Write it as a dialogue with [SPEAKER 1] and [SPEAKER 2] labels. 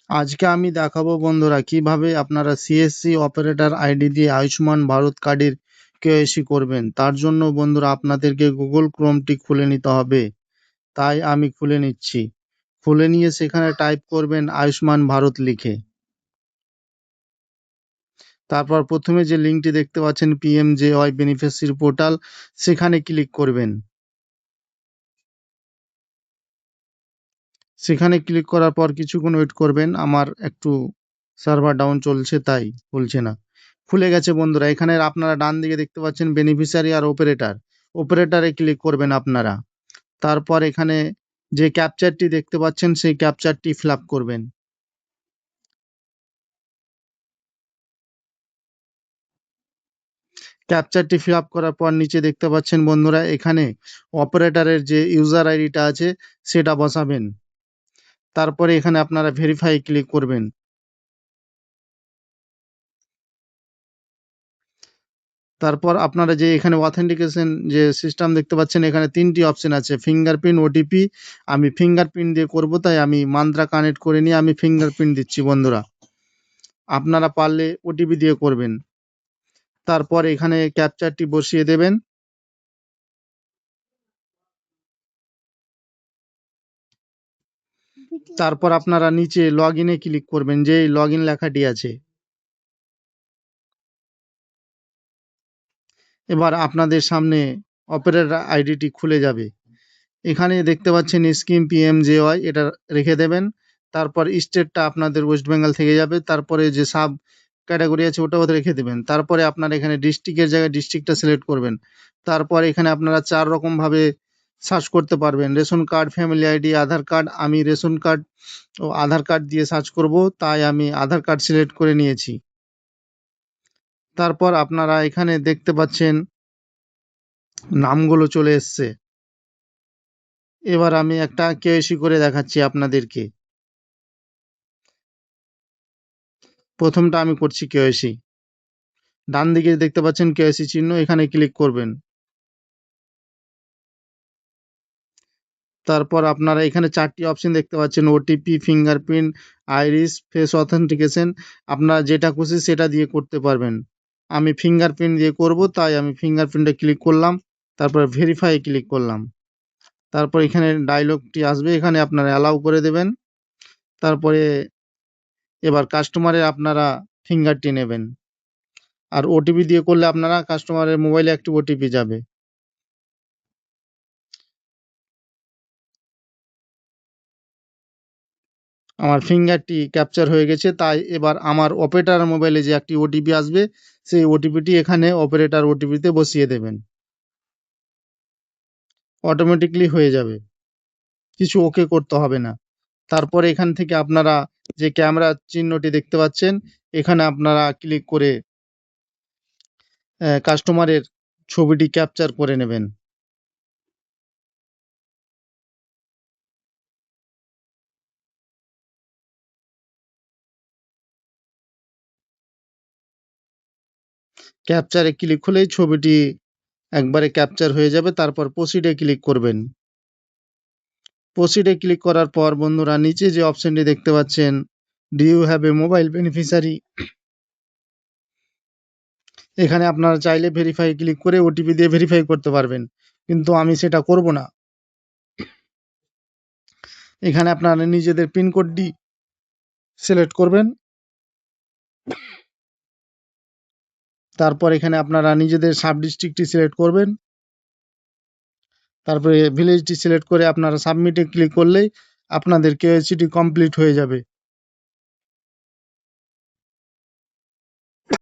[SPEAKER 1] আজকে আমি দেখাবো বন্ধুরা কিভাবে আপনারা সিএসসি অপারেটর আইডি দিয়ে আয়ুষ্মান ভারত কার্ডের কেওয়াইসি করবেন। তার জন্য বন্ধুরা আপনাদেরকে গুগল ক্রোমটি খুলে নিতে হবে। তাই আমি খুলে নিচ্ছি। খুলে নিয়ে সেখানে টাইপ করবেন আয়ুষ্মান ভারত লিখে। তারপর প্রথমে যে লিঙ্কটি দেখতে পাচ্ছেন পিএমজেওয়াই বেনিফিশিয়ারি পোর্টাল, সেখানে ক্লিক করবেন। সেখানে ক্লিক করার পর কিছুক্ষণ ওয়েট করবেন। আমার একটু সার্ভার ডাউন চলছে তাই খুলছে না। খুলে গেছে বন্ধুরা। এখানে আপনারা ডান দিকে দেখতে পাচ্ছেন বেনিফিশিয়ারি আর অপারেটর। অপারেটরে ক্লিক করবেন আপনারা। তারপর এখানে যে ক্যাপচারটি দেখতে পাচ্ছেন সেই ক্যাপচারটি ফিল আপ করবেন। ক্যাপচারটি ফিল আপ করার পর নিচে দেখতে পাচ্ছেন বন্ধুরা এখানে অপারেটরের যে ইউজার আইডিটা আছে সেটা বসাবেন। তারপরে এখানে আপনারা ভেরিফাই ক্লিক করবেন। তারপর আপনারা যে এখানে অথেন্টিকেশন যে সিস্টেম দেখতে পাচ্ছেন এখানে ৩টি অপশন আছে, ফিঙ্গারপ্রিন্ট, ওটিপি। আমি ফিঙ্গারপ্রিন্ট দিয়ে করব তাই আমি মান্ত্রা কানেক্ট করে নিয়ে আমি ফিঙ্গারপ্রিন্ট দিচ্ছি বন্ধুরা। আপনারা পারলে ওটিপি দিয়ে করবেন। তারপর এখানে ক্যাপচারটি বসিয়ে দেবেন। তারপর আপনারা নিচে লগ ইনে ক্লিক করবেন, যে লগ ইন লেখাটি আছে। এবার আপনাদের সামনে অপারেটর আইডিটি খুলে যাবে। এখানে দেখতে পাচ্ছেন স্কিম পিএমজেওয়াই, এটা রেখে দেবেন। তারপর স্টেটটা আপনাদের ওয়েস্ট বেঙ্গল থেকে যাবে। তারপরে যে সাব ক্যাটাগরি আছে ওটাও রেখে দেবেন। তারপরে আপনারা এখানে ডিস্ট্রিক্টের জায়গায় ডিস্ট্রিক্টটা সিলেক্ট করবেন। তারপর এখানে আপনারা 4 রকমভাবে সার্চ করতে পারবেন, রেশন কার্ড, ফ্যামিলি আইডি, আধার কার্ড। আমি রেশন কার্ড ও আধার কার্ড দিয়ে সার্চ করব, তাই আমি আধার কার্ড সিলেক্ট করে নিয়েছি। তারপর আপনারা এখানে দেখতে পাচ্ছেন নামগুলো চলে এসছে। এবার আমি একটা কেওয়াইসি করে দেখাচ্ছি আপনাদেরকে। প্রথমটা আমি করছি কেওয়াইসি। ডান দিকে দেখতে পাচ্ছেন কেওয়াইসি চিহ্ন, এখানে ক্লিক করবেন। তারপর আপনারা এখানে 4টি অপশন দেখতে পাচ্ছেন, OTP, fingerprint, iris, face authentication. আপনারা যেটা খুশি সেটা দিয়ে করতে পারবেন। আমি ফিঙ্গারপ্রিন্ট দিয়ে করব তাই আমি ফিঙ্গারপ্রিন্টে ক্লিক করলাম। তারপর ভেরিফাই ক্লিক করলাম। তারপর এখানে ডায়লগটি আসবে, এখানে আপনারা অ্যালাউ করে দেবেন। তারপরে এবার কাস্টমারের আপনারা ফিঙ্গারটি নেবেন। আর ওটিপি দিয়ে করলে আপনারা কাস্টমারের মোবাইলে একটি ওটিপি যাবে। আমার ফিঙ্গারটি ক্যাপচার হয়ে গেছে, তাই এবার আমার অপারেটর মোবাইলে যে একটি ওটিপি আসবে সেই ওটিপিটি এখানে অপারেটর ওটিপিতে বসিয়ে দেবেন। অটোমেটিকলি হয়ে যাবে, কিছু ওকে করতে হবে না। তারপরে এখান থেকে আপনারা যে ক্যামেরা চিহ্নটি দেখতে পাচ্ছেন এখানে আপনারা ক্লিক করে কাস্টমারের ছবিটি ক্যাপচার করে নেবেন। ক্যাপচারে ক্লিক হলেই ছবিটি একবারে ক্যাপচার হয়ে যাবে। তারপর প্রসিডে ক্লিক করবেন। প্রসিডে ক্লিক করার পর বন্ধুরা নিচে যে অপশনটি দেখতে পাচ্ছেন, do you have a mobile beneficiary, এখানে আপনারা চাইলে ভেরিফাই ক্লিক করে ওটিপি দিয়ে ভেরিফাই করতে পারবেন, কিন্তু আমি সেটা করব না। এখানে আপনারা নিজেদের পিনকোডটি সিলেক্ট করবেন। তারপর এখানে আপনারা নিজেদের সাব ডিস্ট্রিক্টটি সিলেক্ট করবেন। তারপরে ভিলেজটি সিলেক্ট করে আপনারা সাবমিটে ক্লিক করলেই আপনাদের কেওয়াইসিটি কমপ্লিট হয়ে যাবে।